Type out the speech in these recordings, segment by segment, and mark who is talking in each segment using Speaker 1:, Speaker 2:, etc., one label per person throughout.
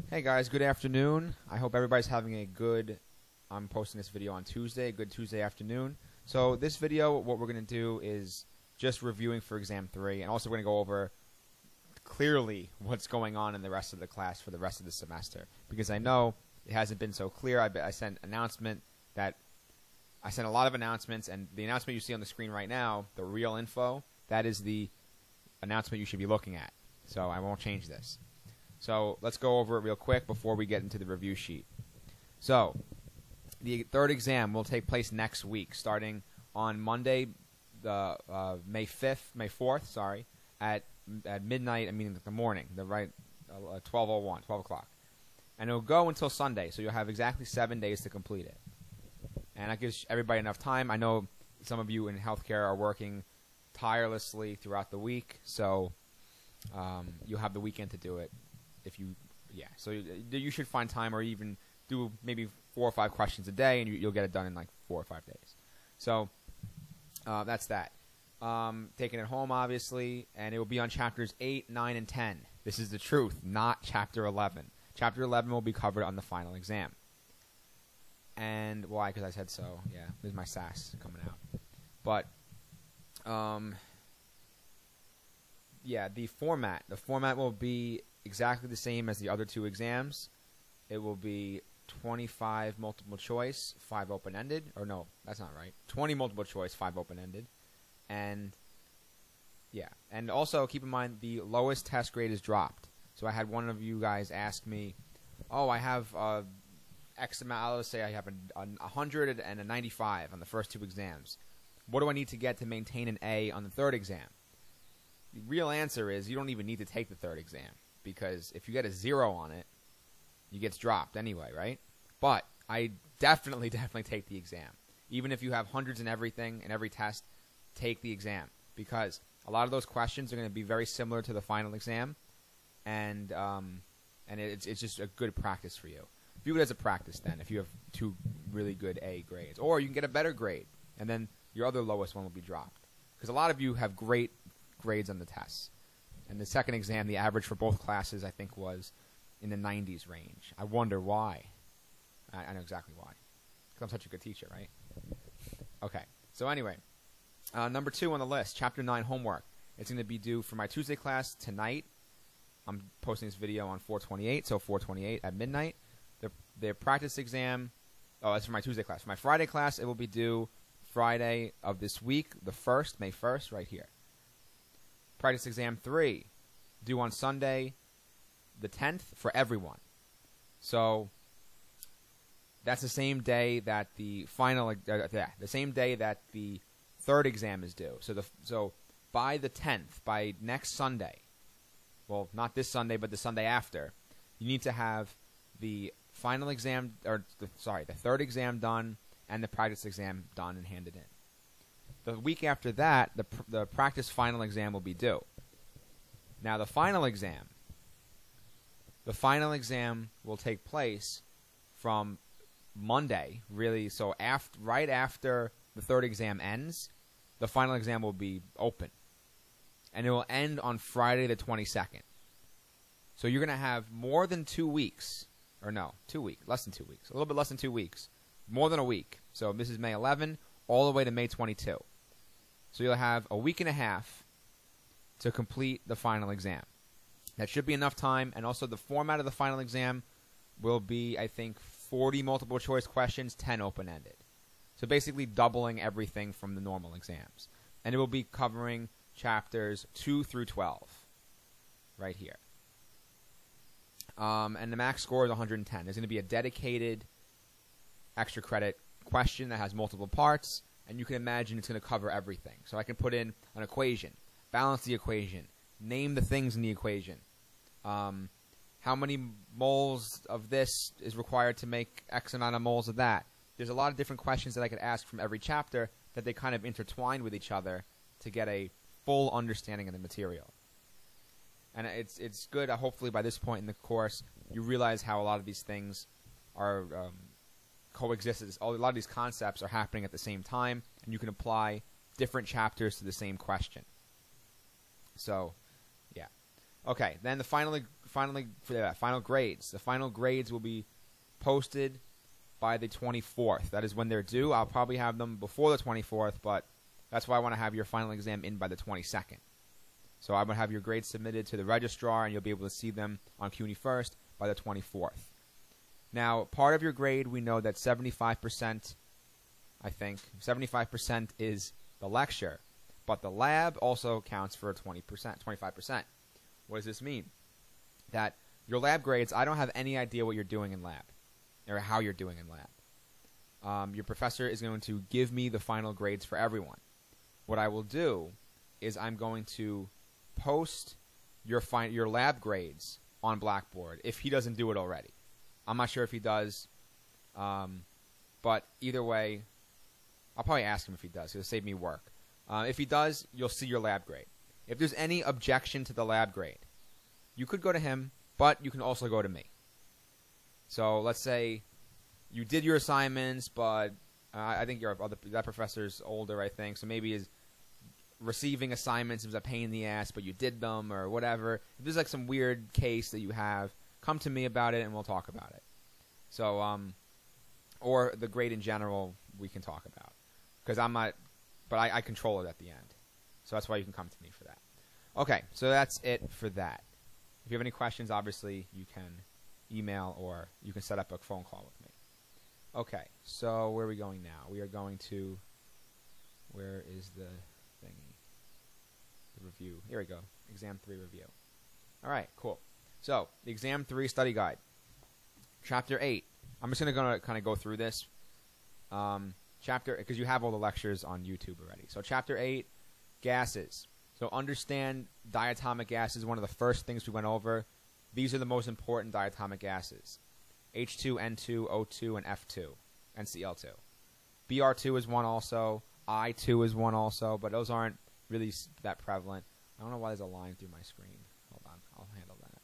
Speaker 1: Hey guys, good afternoon. I hope everybody's having a good, I'm posting this video on Tuesday, a good Tuesday afternoon. So this video, what we're going to do is just reviewing for exam 3, and also we're going to go over clearly what's going on in the rest of the class for the rest of the semester. Because I know it hasn't been so clear. I sent a lot of announcements, and the announcement you see on the screen right now, the real info, that is the announcement you should be looking at. So I won't change this. So let's go over it real quick before we get into the review sheet. So the third exam will take place next week, starting on Monday, the May 4th, at midnight. I mean the morning, 12:01, 12 o'clock, and it'll go until Sunday. So you'll have exactly 7 days to complete it, and that gives everybody enough time. I know some of you in healthcare are working tirelessly throughout the week, so you'll have the weekend to do it. So you should find time, or even do maybe 4 or 5 questions a day, and you'll get it done in like 4 or 5 days. So that's that. Taking it home, obviously, and it will be on chapters 8, 9, and 10. This is the truth, not chapter 11. Chapter 11 will be covered on the final exam. And why? Because I said so. Yeah, this is my sass coming out. But yeah, the format will be exactly the same as the other 2 exams. It will be 25 multiple choice, 5 open-ended. Or no, that's not right. 20 multiple choice, 5 open-ended. And yeah, and also keep in mind the lowest test grade is dropped. So I had one of you guys ask me, oh, I have X amount, let's say I have a 100 and a 95 on the first 2 exams. What do I need to get to maintain an A on the third exam? The real answer is you don't even need to take the third exam, because if you get a 0 on it, you get dropped anyway, right? But I definitely take the exam. Even if you have hundreds in everything, in every test, take the exam, because a lot of those questions are going to be very similar to the final exam, and it's just a good practice for you. View it as a practice then, if you have 2 really good A grades. Or you can get a better grade, and then your other lowest one will be dropped. Because a lot of you have great grades on the tests. And the second exam, the average for both classes, I think, was in the 90s range. I wonder why. I know exactly why. Because I'm such a good teacher, right? Okay. So anyway, number 2 on the list, Chapter 9 homework. It's going to be due for my Tuesday class tonight. I'm posting this video on 4/28, so 4/28 at midnight. The practice exam, that's for my Tuesday class. For my Friday class, it will be due Friday of this week, the 1st, May 1st, right here. Practice exam 3, due on Sunday, the 10th, for everyone. So that's the same day that the final, the same day that the third exam is due. So by the 10th, by next Sunday, well, not this Sunday, but the Sunday after, you need to have the final exam, the third exam done and the practice exam done and handed in. The week after that, the practice final exam will be due. Now, the final exam will take place from Monday, really. So right after the third exam ends, the final exam will be open, and it will end on Friday the 22nd. So you're going to have more than 2 weeks, or no, 2 weeks, less than 2 weeks, a little bit less than 2 weeks, more than a week. So this is May 11 all the way to May 22. So you'll have a week and a half to complete the final exam. That should be enough time, and also the format of the final exam will be, I think, 40 multiple choice questions, 10 open-ended. So basically doubling everything from the normal exams. And it will be covering chapters 2 through 12 right here. And the max score is 110. There's going to be a dedicated extra credit question that has multiple parts, and you can imagine it's going to cover everything. So I can put in an equation, balance the equation, name the things in the equation, how many moles of this is required to make X amount of moles of that. There's a lot of different questions that I could ask from every chapter that they kind of intertwine with each other to get a full understanding of the material. And it's good, hopefully by this point in the course, you realize how a lot of these things are coexist. A lot of these concepts are happening at the same time, and you can apply different chapters to the same question. So, yeah. Okay, then the final grades. The final grades will be posted by the 24th. That is when they're due. I'll probably have them before the 24th, but that's why I want to have your final exam in by the 22nd. So I'm going to have your grades submitted to the registrar, and you'll be able to see them on CUNY first by the 24th. Now, part of your grade, we know that 75%, I think, 75% is the lecture, but the lab also counts for 20%, 25%. What does this mean? That your lab grades, I don't have any idea what you're doing in lab or how you're doing in lab. Your professor is going to give me the final grades for everyone. What I will do is I'm going to post your lab grades on Blackboard if he doesn't do it already. I'm not sure if he does, but either way, I'll probably ask him if he does. It'll save me work. If he does, you'll see your lab grade. If there's any objection to the lab grade, you could go to him, but you can also go to me. So let's say you did your assignments, but I think that professor's older, I think, so maybe his receiving assignments was a pain in the ass, but you did them or whatever. If there's like some weird case that you have, come to me about it and we'll talk about it. So, or the grade in general, we can talk about. Because I'm not, but I control it at the end. So that's why you can come to me for that. Okay, so that's it for that. If you have any questions, obviously, you can email or you can set up a phone call with me. Okay, so where are we going now? We are going to, where is the thingy? The review. Here we go. Exam 3 review. All right, cool. So, the Exam 3 study guide. Chapter 8. I'm just going to kind of go through this. Because you have all the lectures on YouTube already. So, Chapter 8, gases. So, understand diatomic gases. One of the first things we went over. These are the most important diatomic gases. H2, N2, O2, and F2. And Cl2. Br2 is one also. I2 is one also. But those aren't really that prevalent. I don't know why there's a line through my screen. Hold on. I'll handle that.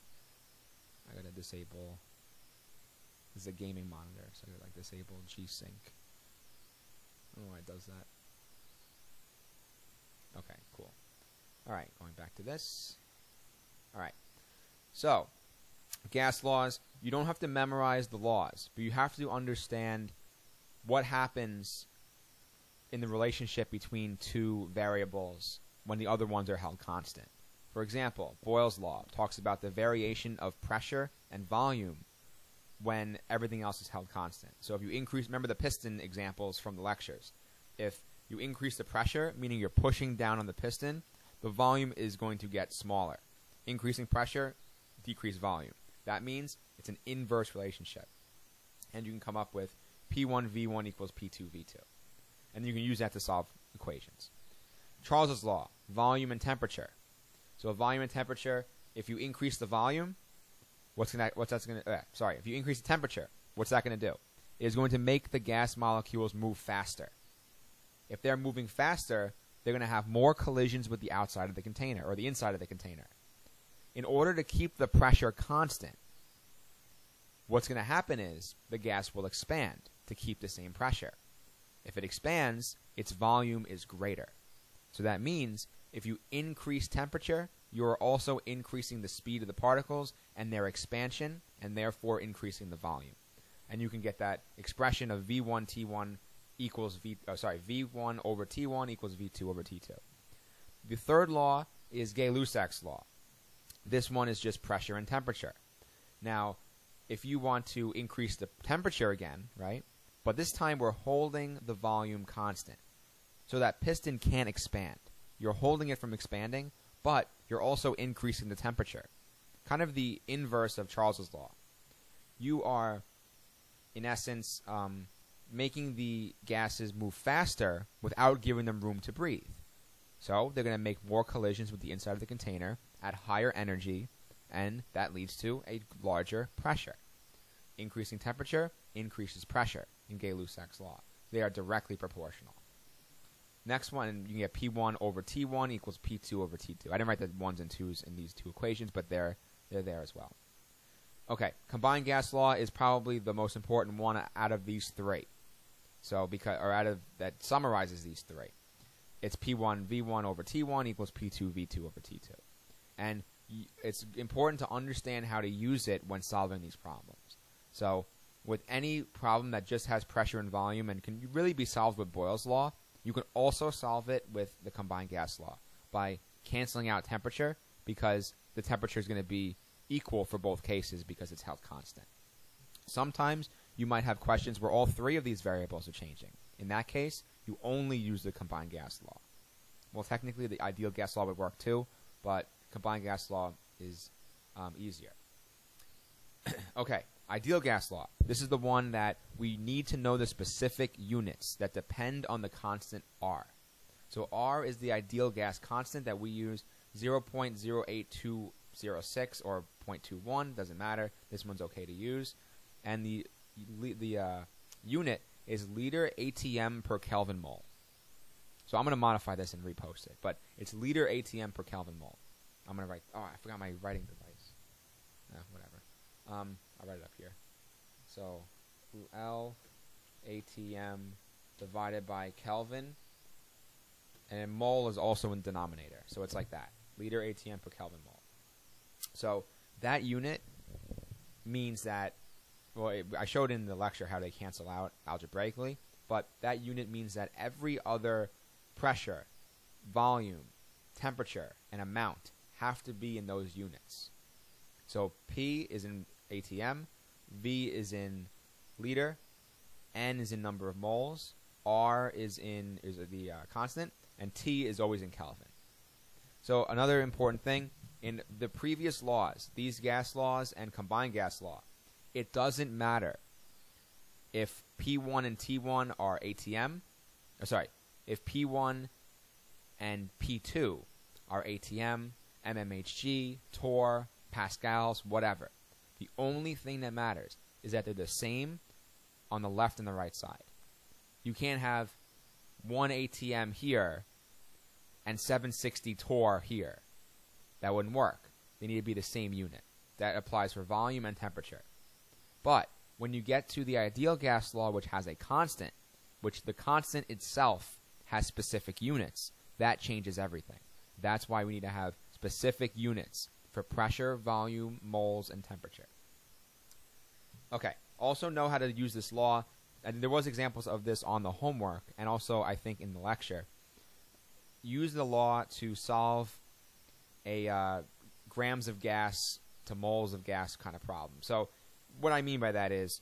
Speaker 1: I gotta disable. This is a gaming monitor, so I gotta like disable G-Sync. I don't know why it does that. Okay, cool. Alright, going back to this. Alright. So, gas laws. You don't have to memorize the laws, but you have to understand what happens in the relationship between two variables when the other ones are held constant. For example, Boyle's law talks about the variation of pressure and volume when everything else is held constant. So if you increase, remember the piston examples from the lectures. If you increase the pressure, meaning you're pushing down on the piston, the volume is going to get smaller. Increasing pressure, decrease volume. That means it's an inverse relationship. And you can come up with P1V1 equals P2V2. And you can use that to solve equations. Charles's law, volume and temperature. So volume and temperature, if you increase the volume, if you increase the temperature, what's that going to do? It is going to make the gas molecules move faster. If they're moving faster, they're going to have more collisions with the outside of the container or the inside of the container. In order to keep the pressure constant, what's going to happen is the gas will expand to keep the same pressure. If it expands, its volume is greater. So that means if you increase temperature, you are also increasing the speed of the particles and their expansion, and therefore increasing the volume. And you can get that expression of V1 T1 equals V1 over T1 equals V2 over T2. The third law is Gay-Lussac's law. This one is just pressure and temperature. Now, if you want to increase the temperature again, right? But this time we're holding the volume constant. So that piston can't expand. You're holding it from expanding, but you're also increasing the temperature. Kind of the inverse of Charles's law. You are, in essence, making the gases move faster without giving them room to breathe. So they're going to make more collisions with the inside of the container at higher energy, and that leads to a larger pressure. Increasing temperature increases pressure in Gay-Lussac's law. They are directly proportional. Next one, you can get P1 over T1 equals P2 over T2. I didn't write the 1s and 2s in these two equations, but they're there as well. Okay, combined gas law is probably the most important one out of these three. So that summarizes these three. It's P1 V1 over T1 equals P2 V2 over T2. And it's important to understand how to use it when solving these problems. So with any problem that just has pressure and volume and can really be solved with Boyle's law, you can also solve it with the combined gas law by canceling out temperature, because the temperature is going to be equal for both cases because it's held constant. Sometimes you might have questions where all three of these variables are changing. In that case, you only use the combined gas law. Well, technically the ideal gas law would work too, but combined gas law is easier. Okay, ideal gas law. This is the one that we need to know the specific units that depend on the constant R. So R is the ideal gas constant that we use, 0.08206 or 0.21, doesn't matter. This one's okay to use. And the unit is liter ATM per Kelvin mole. So I'm going to modify this and repost it, but it's liter ATM per Kelvin mole. I'm going to write, oh, I forgot my writing device. Whatever. I'll write it up here. So L ATM divided by Kelvin, and mole is also in denominator. So it's like that, liter ATM per Kelvin mole. So that unit means that, well, I showed in the lecture how they cancel out algebraically, but that unit means that every other pressure, volume, temperature, and amount have to be in those units. So P is in ATM, V is in liter, N is in number of moles, R is the constant, and T is always in Kelvin. So another important thing, in the previous laws, these gas laws and combined gas law, it doesn't matter if P1 and T1 are ATM, if P1 and P2 are ATM, mmHg, torr, pascals, whatever. The only thing that matters is that they're the same on the left and the right side. You can't have 1 ATM here and 760 torr here. That wouldn't work. They need to be the same unit. That applies for volume and temperature. But when you get to the ideal gas law, which has a constant, which the constant itself has specific units, that changes everything. That's why we need to have specific units for pressure, volume, moles, and temperature. Okay, also know how to use this law. And there was examples of this on the homework, and also I think in the lecture. Use the law to solve a grams of gas to moles of gas kind of problem. So what I mean by that is,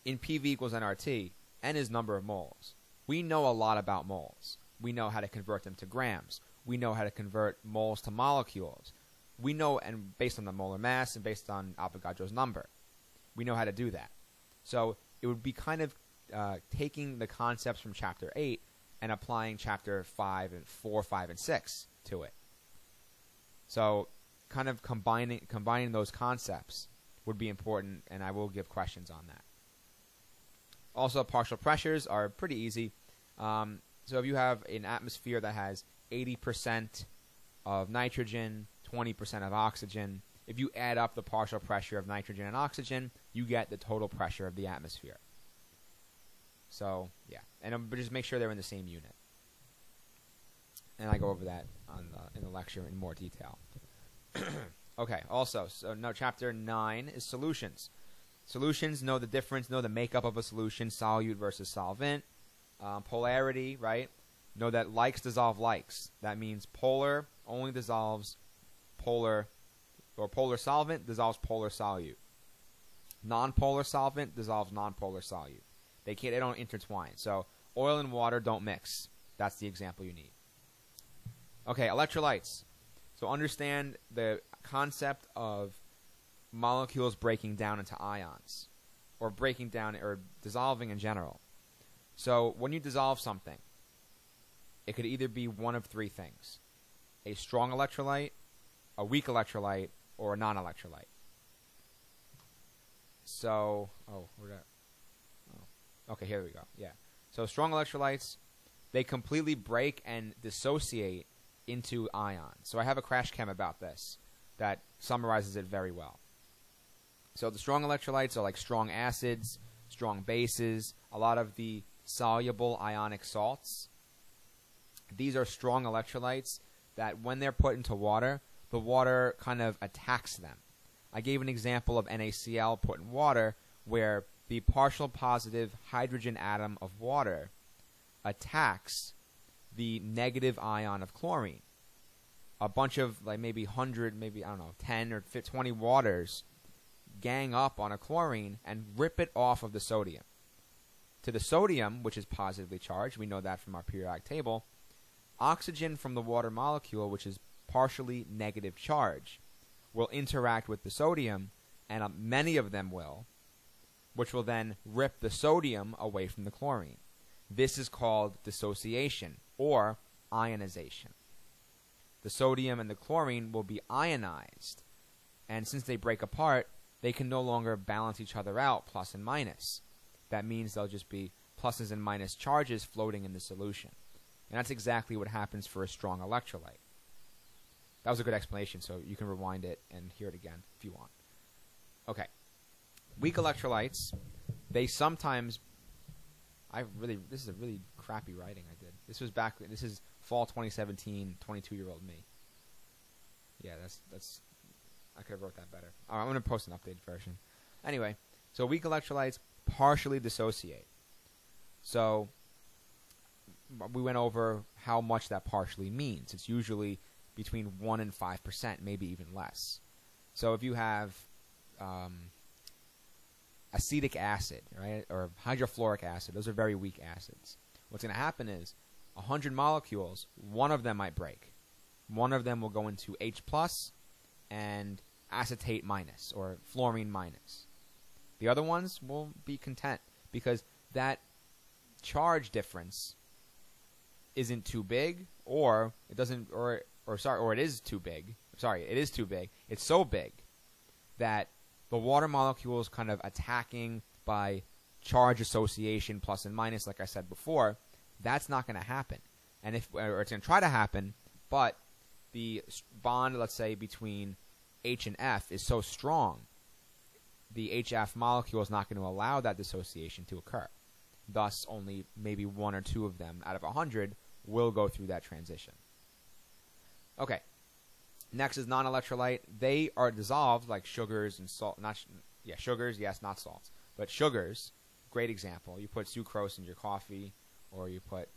Speaker 1: in PV equals nRT, N is number of moles. We know a lot about moles. We know how to convert them to grams. We know how to convert moles to molecules. We know, and based on the molar mass and based on Avogadro's number, we know how to do that. So it would be kind of taking the concepts from Chapter 8 and applying Chapter 5 and 4, 5, and 6 to it. So kind of combining those concepts would be important, and I will give questions on that. Also, partial pressures are pretty easy. So if you have an atmosphere that has 80% of nitrogen, 20% of oxygen, if you add up the partial pressure of nitrogen and oxygen, you get the total pressure of the atmosphere. So, yeah. And but just make sure they're in the same unit. And I go over that in the lecture in more detail. Okay, also, so now Chapter 9 is solutions. Solutions, know the difference, know the makeup of a solution, solute versus solvent. Polarity, right? Know that likes dissolve likes. That means polar only dissolves polar, or polar solvent dissolves polar solute. Non-polar solvent dissolves non-polar solute. They don't intertwine. So oil and water don't mix. That's the example you need. Okay, electrolytes. So understand the concept of molecules breaking down into ions, or breaking down, or dissolving in general. So when you dissolve something, it could either be one of three things: a strong electrolyte, a weak electrolyte, or a non-electrolyte. So, okay, here we go. Yeah. So strong electrolytes, they completely break and dissociate into ions. So I have a crash chem about this that summarizes it very well. So the strong electrolytes are like strong acids, strong bases, a lot of the soluble ionic salts. These are strong electrolytes that when they're put into water, the water kind of attacks them. I gave an example of NaCl put in water where the partial positive hydrogen atom of water attacks the negative ion of chlorine. A bunch of like maybe 100, maybe I don't know, 10 or 20 waters gang up on a chlorine and rip it off of the sodium. To the sodium, which is positively charged, we know that from our periodic table, oxygen from the water molecule, which is partially negative charge, will interact with the sodium, and many of them will, which will then rip the sodium away from the chlorine. This is called dissociation or ionization. The sodium and the chlorine will be ionized, and since they break apart, they can no longer balance each other out, plus and minus. That means they'll just be pluses and minus charges floating in the solution. And that's exactly what happens for a strong electrolyte. That was a good explanation, so you can rewind it and hear it again if you want. Okay. Weak electrolytes, they sometimes... this is a really crappy writing I did. This is fall 2017, 22-year-old me. Yeah, that's I could have wrote that better. All right, I'm going to post an updated version. Anyway, so weak electrolytes partially dissociate. So we went over how much that partially means. It's usually between 1 and 5%, maybe even less. So if you have acetic acid, right, or hydrofluoric acid, those are very weak acids. What's going to happen is 100 molecules, one of them might break. One of them will go into H+ and acetate minus or fluorine minus. The other ones will be content because that charge difference isn't too big, or it doesn't, or it is too big. Sorry, it is too big. It's so big that the water molecules kind of attacking by charge association plus and minus, like I said before, that's not going to happen. And or it's going to try to happen, but the bond, let's say, between H and F is so strong, the HF molecule is not going to allow that dissociation to occur. Thus, only maybe 1 or 2 of them out of 100 will go through that transition. Okay. Next is non-electrolyte. They are dissolved like sugars and salt. Sugars, yes, not salts. But sugars, great example. You put sucrose in your coffee, or you put,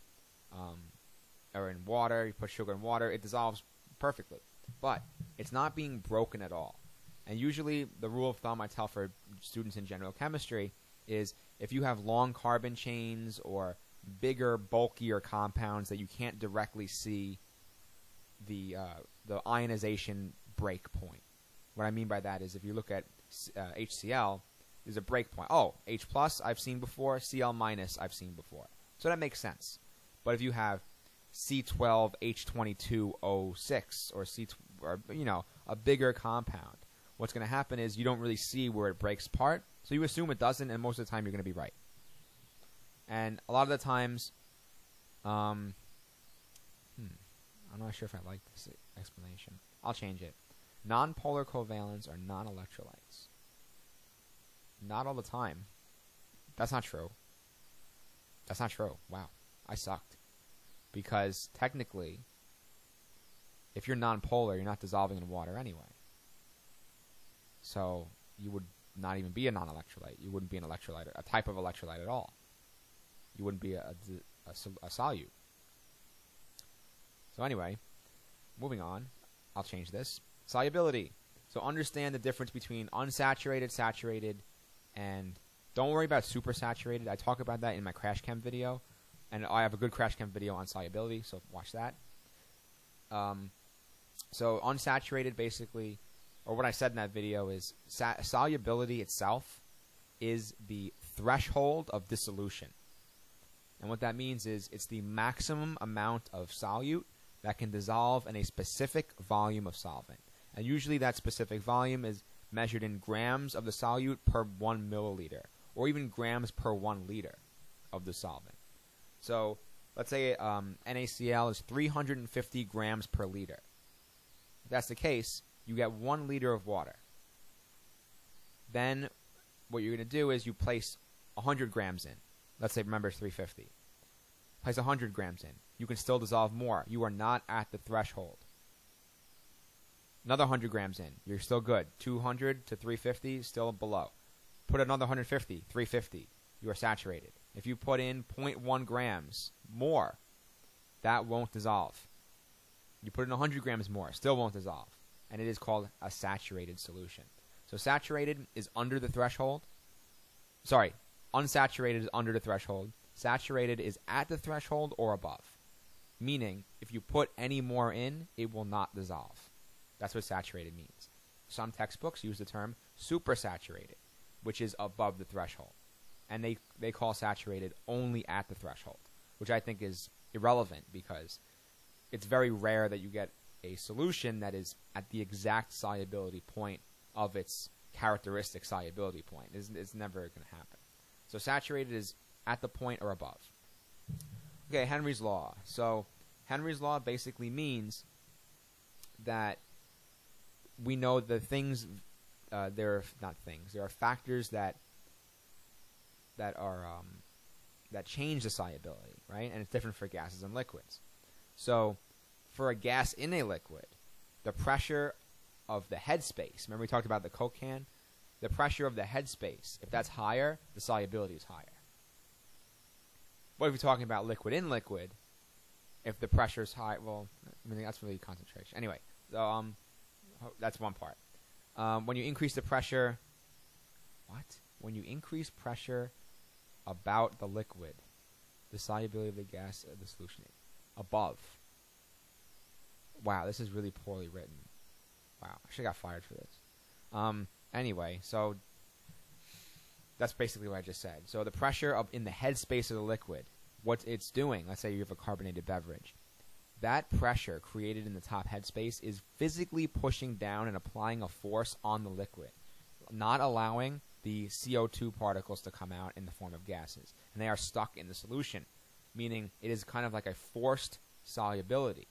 Speaker 1: or in water, you put sugar in water, it dissolves perfectly. But it's not being broken at all. And usually the rule of thumb I tell for students in general chemistry is if you have long carbon chains or bigger, bulkier compounds that you can't directly see the ionization break point. What I mean by that is if you look at HCl, there's a break point. Oh, H+ I've seen before, Cl- I've seen before. So that makes sense. But if you have C12H22O6 or a bigger compound, what's going to happen is you don't really see where it breaks apart, so you assume it doesn't, and most of the time you're going to be right. And a lot of the times, I'm not sure if I like this explanation. I'll change it. Nonpolar covalents are non-electrolytes. Not all the time. That's not true. That's not true. Wow. I sucked. Because technically, if you're nonpolar, you're not dissolving in water anyway. So you would not even be a non-electrolyte. You wouldn't be an electrolyte, a type of electrolyte at all. You wouldn't be a solute. So anyway, moving on. I'll change this. Solubility. So understand the difference between unsaturated, saturated, and don't worry about supersaturated. I talk about that in my crash chem video, and I have a good crash chem video on solubility, so watch that. So unsaturated basically, or what I said in that video is solubility itself is the threshold of dissolution. And what that means is it's the maximum amount of solute that can dissolve in a specific volume of solvent. And usually that specific volume is measured in grams of the solute per 1 milliliter, or even grams per 1 liter of the solvent. So let's say NaCl is 350 grams per liter. If that's the case, you get 1 liter of water. Then what you're going to do is you place 100 grams in. Let's say, remember, it's 350. Place 100 grams in. You can still dissolve more. You are not at the threshold. Another 100 grams in. You're still good. 200 to 350, still below. Put another 150, 350. You are saturated. If you put in 0.1 grams more, that won't dissolve. You put in 100 grams more, still won't dissolve. And it is called a saturated solution. So saturated is under the threshold. Sorry, unsaturated is under the threshold. Saturated is at the threshold or above. Meaning, if you put any more in, it will not dissolve. That's what saturated means. Some textbooks use the term supersaturated, which is above the threshold. And they call saturated only at the threshold, which I think is irrelevant because it's very rare that you get a solution that is at the exact solubility point of its characteristic solubility point. It's never going to happen. So saturated is at the point or above. Okay, Henry's law. So Henry's law basically means that we know the things, there are factors that change the solubility, right? And it's different for gases and liquids. So for a gas in a liquid, the pressure of the headspace, remember we talked about the Coke can? The pressure of the headspace, if that's higher, the solubility is higher. But if you're talking about liquid in liquid, if the pressure is high, well, I mean, that's really concentration. Anyway, that's one part. When you increase the pressure, when you increase pressure about the liquid, the solubility of the gas of the solution above. Wow, this is really poorly written. Wow, I should have got fired for this. Anyway, so that's basically what I just said. So the pressure in the headspace of the liquid, what it's doing, let's say you have a carbonated beverage, that pressure created in the top headspace is physically pushing down and applying a force on the liquid, not allowing the CO2 particles to come out in the form of gases. And they are stuck in the solution, meaning it is kind of like a forced solubility.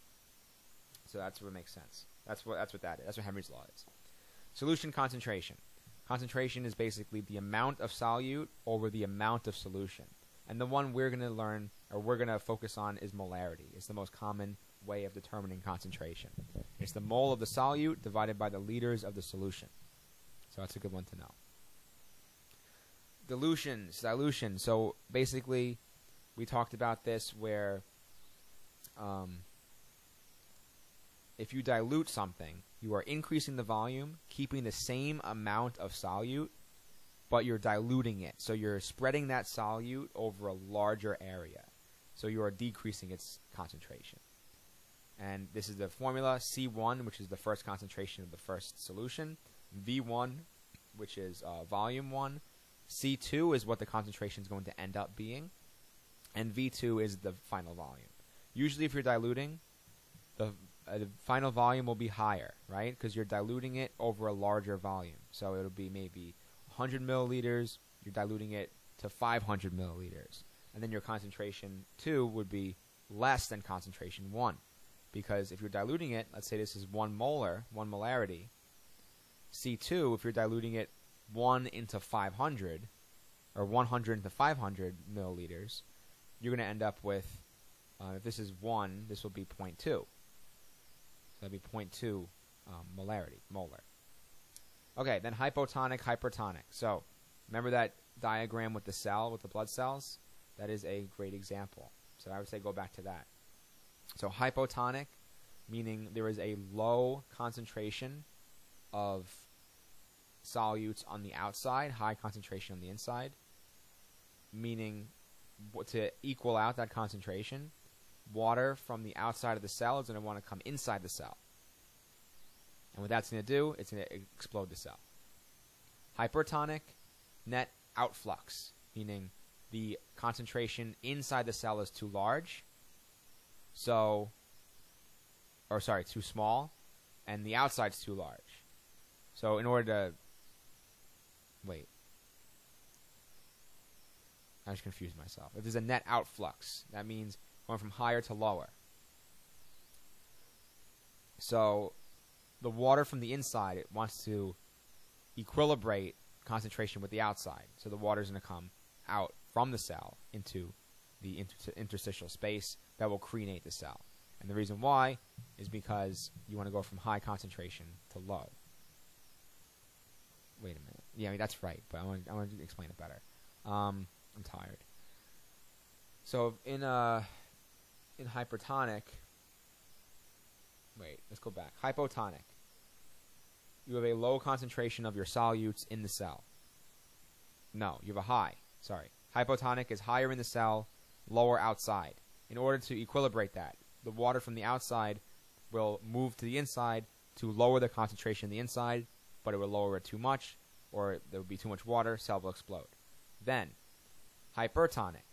Speaker 1: So that's what makes sense. That's what that is. That's what Henry's law is. Solution concentration. Concentration is basically the amount of solute over the amount of solution. And the one we're going to learn, or we're going to focus on, is molarity. It's the most common way of determining concentration. It's the mole of the solute divided by the liters of the solution. So that's a good one to know. Dilution. So basically, we talked about this where if you dilute something, you are increasing the volume, keeping the same amount of solute, but you're diluting it. So you're spreading that solute over a larger area. So you are decreasing its concentration. And this is the formula, C1, which is the first concentration of the first solution, V1, which is volume 1, C2 is what the concentration is going to end up being, and V2 is the final volume. Usually if you're diluting, the final volume will be higher, right? Because you're diluting it over a larger volume. So it'll be maybe 100 milliliters, you're diluting it to 500 milliliters. And then your concentration 2 would be less than concentration 1. Because if you're diluting it, let's say this is 1 molarity, C2, if you're diluting it 1 into 500, or 100 into 500 milliliters, you're going to end up with, if this is 1, this will be 0.2. So that'd be 0.2 molar. Okay, then hypotonic, hypertonic. So remember that diagram with the cell, with the blood cells? That is a great example. So I would say go back to that. So hypotonic, meaning there is a low concentration of solutes on the outside, high concentration on the inside, meaning to equal out that concentration, water from the outside of the cell is going to want to come inside the cell. And what that's going to do, it's going to explode the cell. Hypertonic, net outflux, meaning the concentration inside the cell is too large, too small, and the outside's too large. So in order to, I just confused myself. If there's a net outflux, that means going from higher to lower. So the water from the inside, it wants to equilibrate concentration with the outside. So the water is going to come out from the cell into the interstitial space that will crenate the cell. And the reason why is because you want to go from high concentration to low. Wait a minute. Yeah, I mean, that's right, but I want to explain it better. I'm tired. So in hypertonic, wait, let's go back. Hypotonic, you have a low concentration of your solutes in the cell. No, you have a high. Sorry. Hypotonic is higher in the cell, lower outside. In order to equilibrate that, the water from the outside will move to the inside to lower the concentration in the inside, but it will lower it too much, or there will be too much water, cell will explode. Then, hypertonic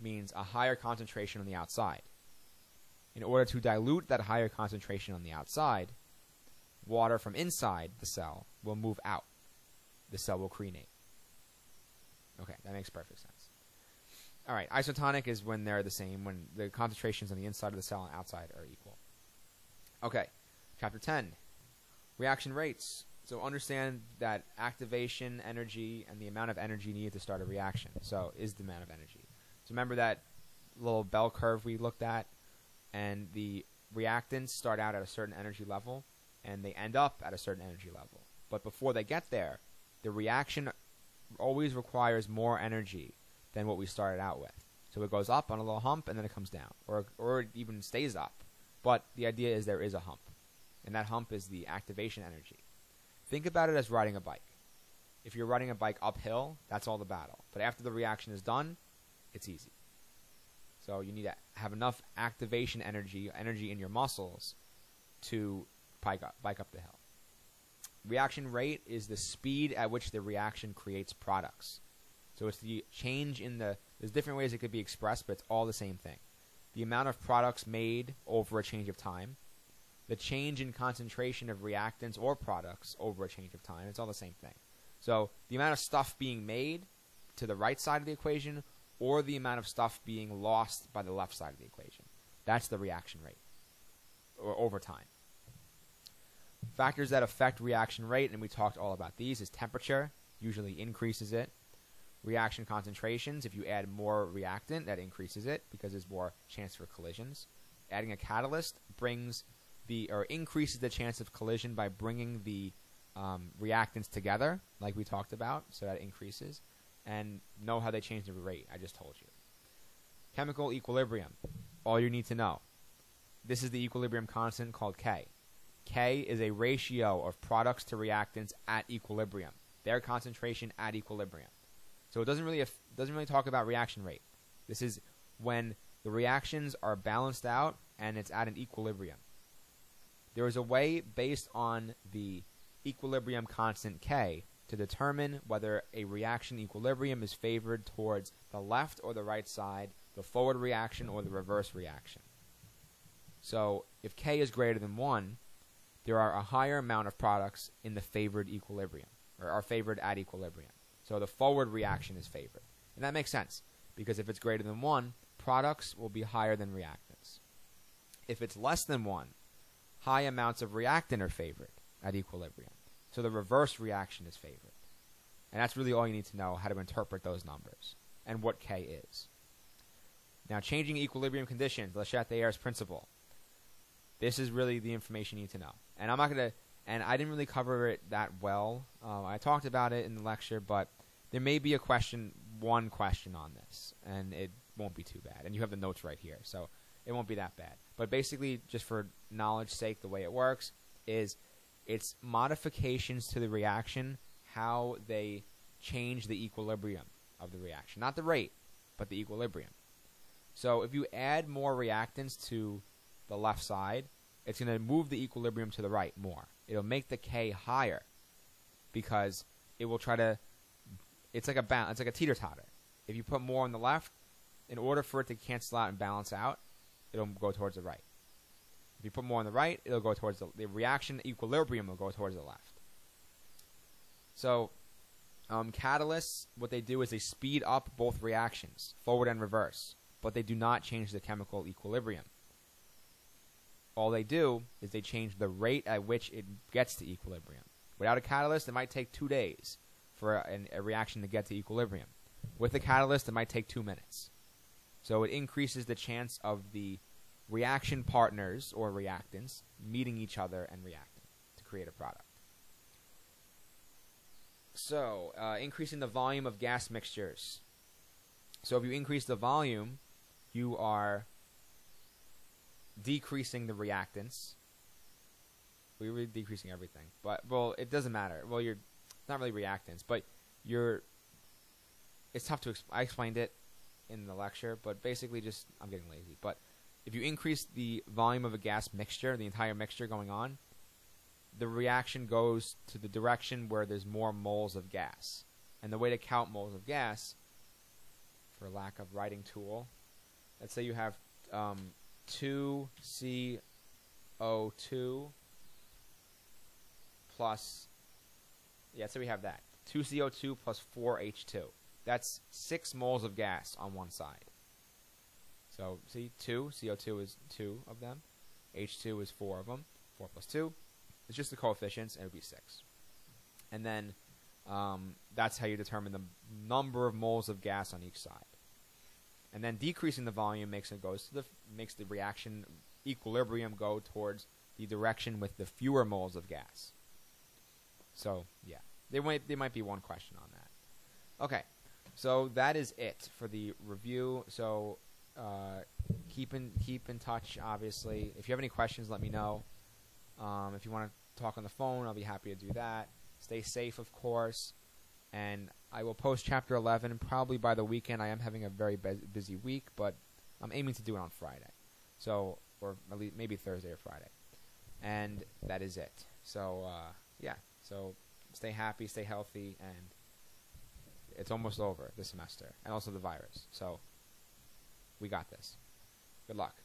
Speaker 1: means a higher concentration on the outside. In order to dilute that higher concentration on the outside, water from inside the cell will move out. The cell will crenate. Okay, that makes perfect sense. All right, isotonic is when they're the same, when the concentrations on the inside of the cell and outside are equal. Okay, chapter 10, reaction rates. So understand that activation energy and the amount of energy needed to start a reaction. So is the amount of energy. So remember that little bell curve we looked at, and the reactants start out at a certain energy level, and they end up at a certain energy level. But before they get there, the reaction always requires more energy than what we started out with. So it goes up on a little hump, and then it comes down, or it even stays up. But the idea is there is a hump, and that hump is the activation energy. Think about it as riding a bike. If you're riding a bike uphill, that's all the battle. But after the reaction is done, it's easy. So you need to have enough activation energy in your muscles to bike up the hill. Reaction rate is the speed at which the reaction creates products. So it's the change in there's different ways it could be expressed, but it's all the same thing. The amount of products made over a change of time, the change in concentration of reactants or products over a change of time, it's all the same thing. So the amount of stuff being made to the right side of the equation, or the amount of stuff being lost by the left side of the equation. That's the reaction rate, or over time. Factors that affect reaction rate, and we talked all about these, is temperature, usually increases it. Reaction concentrations, if you add more reactant, that increases it because there's more chance for collisions. Adding a catalyst increases the chance of collision by bringing the reactants together, like we talked about, so that increases. And know how they change the rate, I just told you. Chemical equilibrium, all you need to know. This is the equilibrium constant called K. K is a ratio of products to reactants at equilibrium, their concentration at equilibrium. So it doesn't really talk about reaction rate. This is when the reactions are balanced out and it's at an equilibrium. There is a way based on the equilibrium constant K to determine whether a reaction equilibrium is favored towards the left or the right side, the forward reaction or the reverse reaction. So if K is greater than 1, there are a higher amount of products in the favored equilibrium, or are favored at equilibrium. So the forward reaction is favored. And that makes sense, because if it's greater than 1, products will be higher than reactants. If it's less than 1, high amounts of reactant are favored at equilibrium. So the reverse reaction is favored. And that's really all you need to know, how to interpret those numbers and what K is. Now, changing equilibrium conditions, Le Chatelier's principle. This is really the information you need to know. And I didn't really cover it that well. I talked about it in the lecture, but there may be one question on this, and it won't be too bad. And you have the notes right here, so it won't be that bad. But basically, just for knowledge's sake, the way it works is it's modifications to the reaction, how they change the equilibrium of the reaction. Not the rate, but the equilibrium. So if you add more reactants to the left side, it's going to move the equilibrium to the right more. It'll make the K higher because it will try to, it's like a teeter-totter. If you put more on the left, in order for it to cancel out and balance out, it'll go towards the right. If you put more on the right, it'll go towards the reaction equilibrium will go towards the left. So catalysts, what they do is they speed up both reactions, forward and reverse, but they do not change the chemical equilibrium. All they do is they change the rate at which it gets to equilibrium. Without a catalyst, it might take 2 days for a reaction to get to equilibrium. With a catalyst, it might take 2 minutes. So it increases the chance of the reaction partners or reactants meeting each other and reacting to create a product. So, increasing the volume of gas mixtures. So if you increase the volume, you are decreasing the reactants. We're really decreasing everything. But, well, it doesn't matter. Well, you're not really reactants, but it's tough to I explained it in the lecture, but basically just, I'm getting lazy. But if you increase the volume of a gas mixture, the entire mixture going on, the reaction goes to the direction where there's more moles of gas. And the way to count moles of gas, for lack of writing tool, let's say you have 2CO2 plus, yeah, so we have that. 2CO2 plus 4H2. That's 6 moles of gas on one side. So, see, CO2 is 2 of them. H2 is 4 of them. 4 plus 2. It's just the coefficients, and it would be 6. And then that's how you determine the number of moles of gas on each side. And then decreasing the volume makes the reaction equilibrium go towards the direction with the fewer moles of gas. So yeah, there might be one question on that. Okay, so that is it for the review. So keep in touch. Obviously, if you have any questions, let me know. If you want to talk on the phone, I'll be happy to do that. Stay safe, of course. And I will post Chapter 11 probably by the weekend. I am having a very busy week, but I'm aiming to do it on Friday. So, or at least maybe Thursday or Friday. And that is it. So, yeah. So, stay happy, stay healthy, and it's almost over this semester. And also the virus. So, we got this. Good luck.